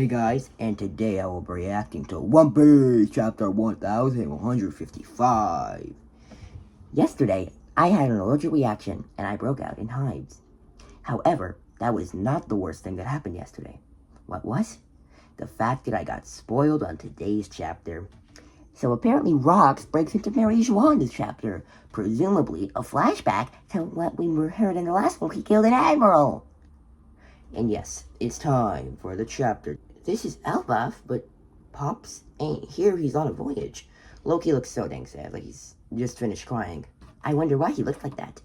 Hey guys, and today I will be reacting to One Piece Chapter 1155. Yesterday, I had an allergic reaction and I broke out in hives. However, that was not the worst thing that happened yesterday. What was? The fact that I got spoiled on today's chapter. So apparently Rox breaks into Mary Joanne's chapter, presumably a flashback to what we heard in the last one. He killed an admiral. And yes, it's time for the chapter. This is Elbaf, but Pops ain't here. He's on a voyage. Loki looks so dang sad, like he's just finished crying. I wonder why he looks like that.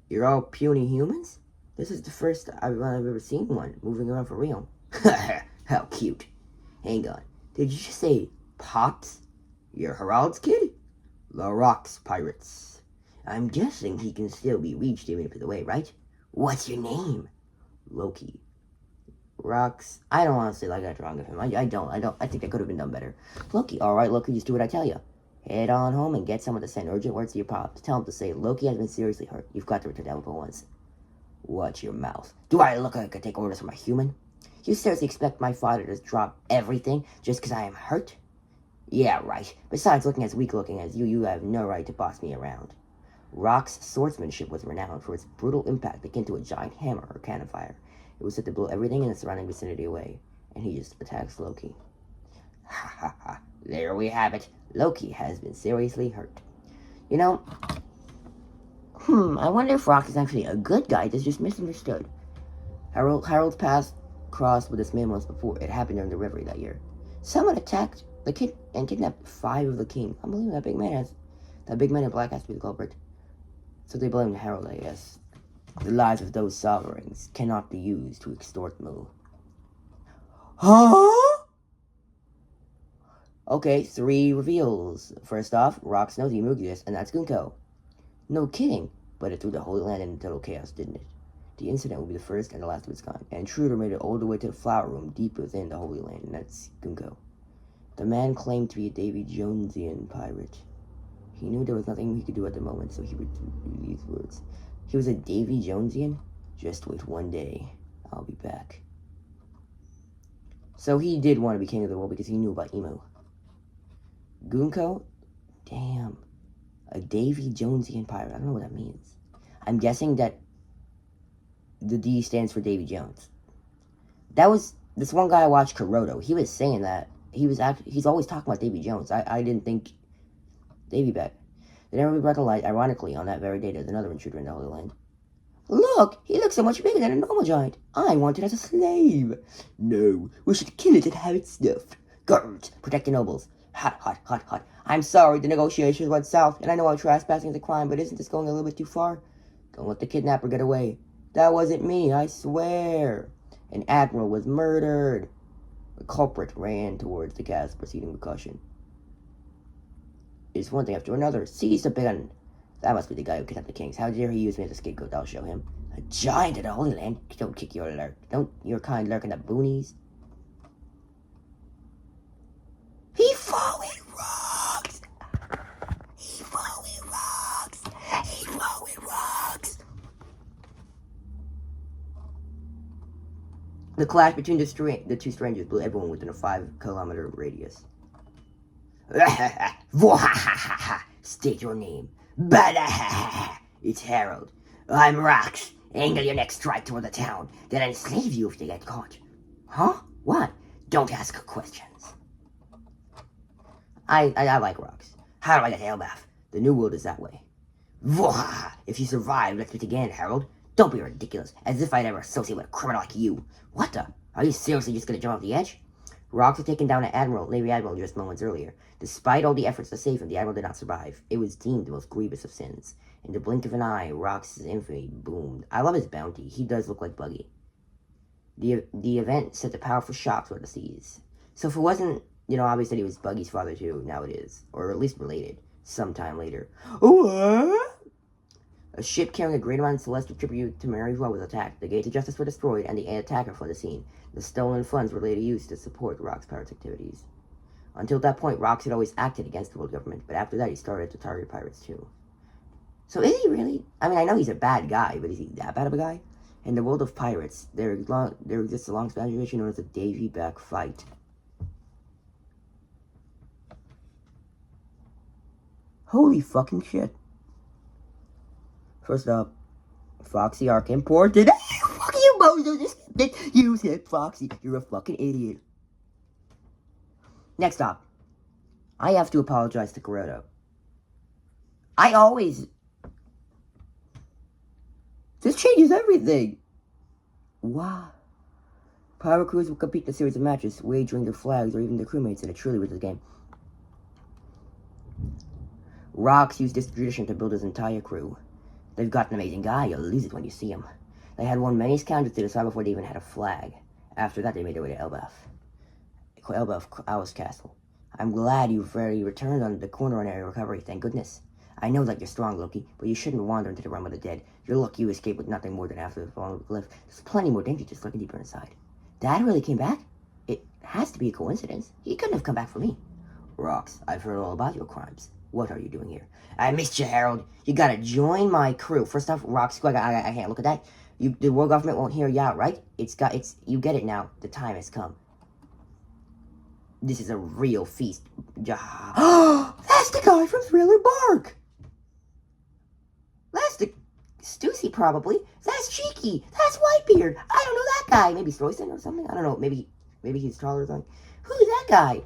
You're all puny humans? This is the first I've ever seen one moving around for real. How cute. Hang on. Did you just say Pops? You're Harald's kid? The Rocks Pirates. I'm guessing he can still be reached even if he's away, right? What's your name? Loki. Rocks. I don't honestly like that drawing of him. I don't. I think I could have been done better. Loki. Alright, Loki, just do what I tell you. Head on home and get someone to send urgent words to your pops. Tell him to say Loki has been seriously hurt. You've got to return to Elba once. Watch your mouth. Do I look like I could take orders from a human? You seriously expect my father to drop everything just because I am hurt? Yeah, right. Besides looking as weak looking as you have no right to boss me around. Rock's swordsmanship was renowned for its brutal impact akin to a giant hammer or cannon fire. It was said to blow everything in the surrounding vicinity away, and he just attacks Loki. Ha ha ha. There we have it. Loki has been seriously hurt. You know, I wonder if Rock is actually a good guy that's just misunderstood. Harold's path crossed with this man once before. It happened during the reverie that year. Someone attacked the kid and kidnapped 5 of the king. Unbelievable. That big man in black has to be the culprit. So they blamed Harold, I guess. The lives of those sovereigns cannot be used to extort Mu. Huh? Okay, 3 reveals. First off, Rox knows Emu exists, and that's Gunko. No kidding, but it threw the Holy Land into total chaos, didn't it? The incident will be the first and the last of its kind, and Intruder made it all the way to the Flower Room deep within the Holy Land, and that's Gunko. The man claimed to be a Davy Jonesian pirate. He knew there was nothing he could do at the moment, so he would do these words. He was a Davy Jonesian? Just wait one day. I'll be back. So he did want to be king of the world because he knew about Emu. Gunko? Damn. A Davy Jonesian pirate. I don't know what that means. I'm guessing that the D stands for Davy Jones. That was this one guy I watched, Kuroto. He was saying that. He's always talking about Davy Jones. I didn't think Davy back. They never brought to light, ironically, on that very day, there's another intruder in the Holy Land. Look! He looks so much bigger than a normal giant. I want it as a slave. No, we should kill it and have it snuffed. Guards, protect the nobles. Hot, hot, hot, hot. I'm sorry, the negotiations went south, and I know I'm trespassing is a crime, but isn't this going a little bit too far? Don't let the kidnapper get away. That wasn't me, I swear. An admiral was murdered. The culprit ran towards the castle, proceeding with caution. It's one thing after another. Seize the gun. That must be the guy who kidnapped the kings. How dare he use me as a scapegoat? I'll show him. A giant of the Holy Land. Don't kick your lurk. Don't your kind lurk in the boonies. He fought with rocks. He fought with rocks. He fought with rocks. The clash between the two strangers blew everyone within a 5-kilometer radius. State your name. It's Harold. I'm Rox. Angle your next strike toward the town. Then enslave you if they get caught. Huh? What? Don't ask questions. I like Rox. How do I get to Elbaf? The New World is that way. If you survive, let's meet again, Harold. Don't be ridiculous, as if I'd ever associate with a criminal like you. What the? Are you seriously just gonna jump off the edge? Rox had taken down an Navy Admiral just moments earlier. Despite all the efforts to save him, the Admiral did not survive. It was deemed the most grievous of sins. In the blink of an eye, Rox's infamy boomed. I love his bounty. He does look like Buggy. The event sent a powerful shock toward the seas. So if it wasn't, obvious that he was Buggy's father too, now it is. Or at least related. Sometime later. What? A ship carrying a great amount of celestial tribute to Mary Joanne was attacked. The gates of justice were destroyed, and the attacker fled the scene. The stolen funds were later used to support Rock's pirates' activities. Until that point, Rox had always acted against the world government, but after that he started to target pirates too. So is he really? I mean, I know he's a bad guy, but is he that bad of a guy? In the world of pirates, there exists a long tradition known as the Davy Back Fight. Holy fucking shit. First up, Foxy Ark imported. Fuck you, Mojo. You said Foxy. You're a fucking idiot. Next up, I have to apologize to Kuroda. This changes everything. Wow. Pirate crews will compete in a series of matches, wagering their flags or even their crewmates in a truly ridiculous game. Rox used this tradition to build his entire crew. They've got an amazing guy, you'll lose it when you see him. They had won many scoundrels to decide before they even had a flag. After that, they made their way to Elbaf Alice Castle. I'm glad you've already returned on the corner on area recovery, thank goodness. I know that you're strong, Loki, but you shouldn't wander into the realm of the dead. You're lucky you escaped with nothing more than after the fall of the cliff. There's plenty more danger just looking deeper inside. Dad really came back? It has to be a coincidence. He couldn't have come back for me. Rox, I've heard all about your crimes. What are you doing here? I missed you, Harold. You gotta join my crew. First off, Rox, I can't look at that. The world government won't hear you out, right? You get it now. The time has come. This is a real feast. That's the guy from Thriller Bark! That's the Stussy, probably. That's Cheeky. That's Whitebeard. I don't know that guy. Maybe Stroyson or something. I don't know. Maybe he's taller or something. Who's that guy?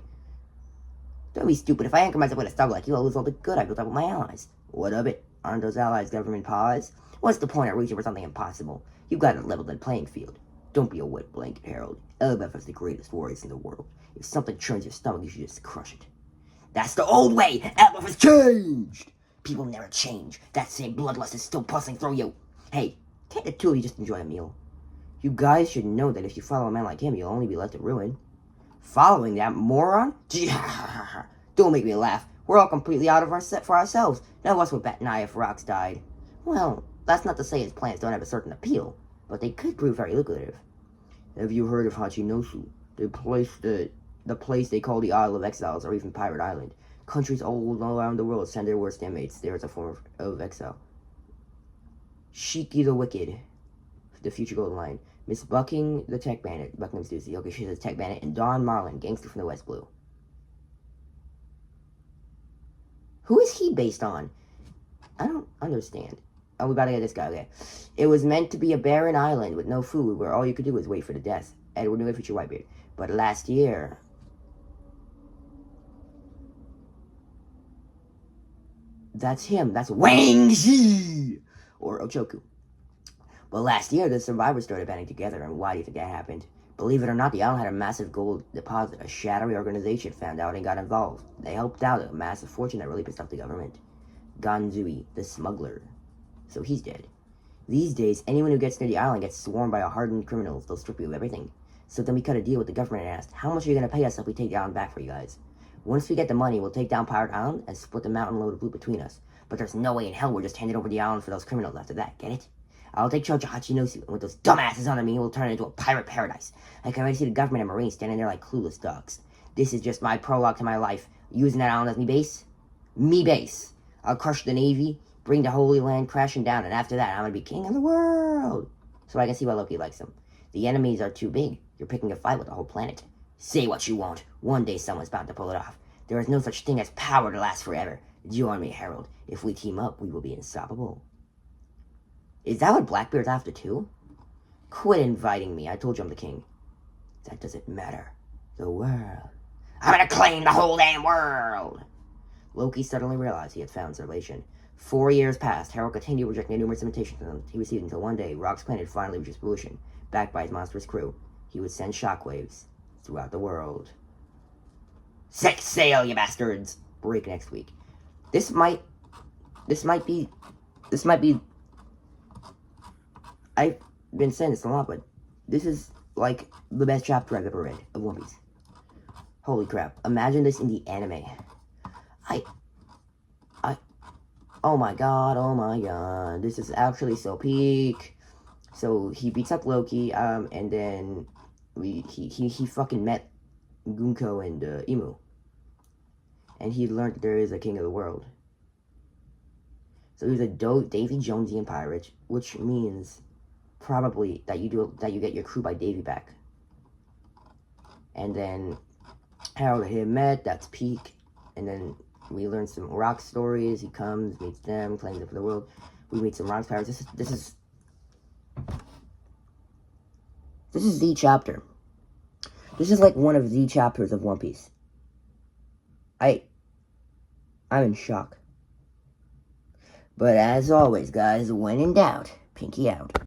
Don't be stupid. If I anchor myself with a star like you, I'll lose all the good I built up with my allies. What of it? Aren't those allies government paws? What's the point of reaching for something impossible? You've got to level the playing field. Don't be a wet blanket, Harold. Elbaf is the greatest warriors in the world. If something churns your stomach, you should just crush it. That's the old way! Elbaf has changed! People never change. That same bloodlust is still pulsing through you. Hey, can't the two of you just enjoy a meal? You guys should know that if you follow a man like him, you'll only be left to ruin. Following that moron? Don't make me laugh. We're all completely out of our set for ourselves. None of us would bat an eye if Rox died. Well, that's not to say his plans don't have a certain appeal, but they could prove very lucrative. Have you heard of Hachinosu? The place they call the Isle of Exiles, or even Pirate Island. Countries all around the world send their worst inmates there as a form of exile. Shiki the Wicked, the future Golden Lion. Miss Bucking the Tech Bandit, Buckingham Stussy. Okay, she's a Tech Bandit. And Don Marlin, gangster from the West Blue. Who is he based on? I don't understand. Oh, we gotta get this guy, okay. It was meant to be a barren island with no food, where all you could do was wait for the death. Edward New Future Whitebeard. But last year... That's him. That's Wang Zhi! Or Ochoku. But last year, the survivors started banding together, and why do you think that happened? Believe it or not, the island had a massive gold deposit. A shadowy organization found out and got involved. They helped out a massive fortune that really pissed off the government. Ganzui, the smuggler. So he's dead. These days, anyone who gets near the island gets swarmed by hardened criminals. They'll strip you of everything. So then we cut a deal with the government and asked, how much are you going to pay us if we take the island back for you guys? Once we get the money, we'll take down Pirate Island and split the mountain load of loot between us. But there's no way in hell we're just handing over the island for those criminals after that, get it? I'll take charge of Hachinosu, and with those dumbasses under me, we'll turn it into a pirate paradise. I can already see the government and Marines standing there like clueless dogs. This is just my prologue to my life. Using that island as me base? Me base. I'll crush the Navy, bring the Holy Land crashing down, and after that, I'm gonna be king of the world. So I can see why Loki likes him. The enemies are too big. You're picking a fight with the whole planet. Say what you want. One day someone's bound to pull it off. There is no such thing as power to last forever. Join me, Harold. If we team up, we will be unstoppable. Is that what Blackbeard's after too? Quit inviting me. I told you I'm the king. That doesn't matter. The world. I'm gonna claim the whole damn world! Loki suddenly realized he had found salvation. 4 years passed. Harold continued rejecting numerous invitations he received until one day, Rock's planet finally reached fruition. Backed by his monstrous crew, he would send shockwaves throughout the world. Set sail, you bastards! Break next week. This might be... I've been saying this a lot, but this is, like, the best chapter I've ever read of One Piece. Holy crap. Imagine this in the anime. Oh my god. This is actually so peak. So, he beats up Loki, and then he fucking met Gunko and Imu. And he learned that there is a king of the world. So he's a Davy Jonesian pirate, which means probably that you get your crew by Davy back. And then Harold and him met, that's peak. And then we learn some rock stories. He comes, meets them, claims it for the world. We meet some rock pirates. This is the chapter. This is like one of the chapters of One Piece. I'm in shock. But as always, guys, when in doubt, pinky out.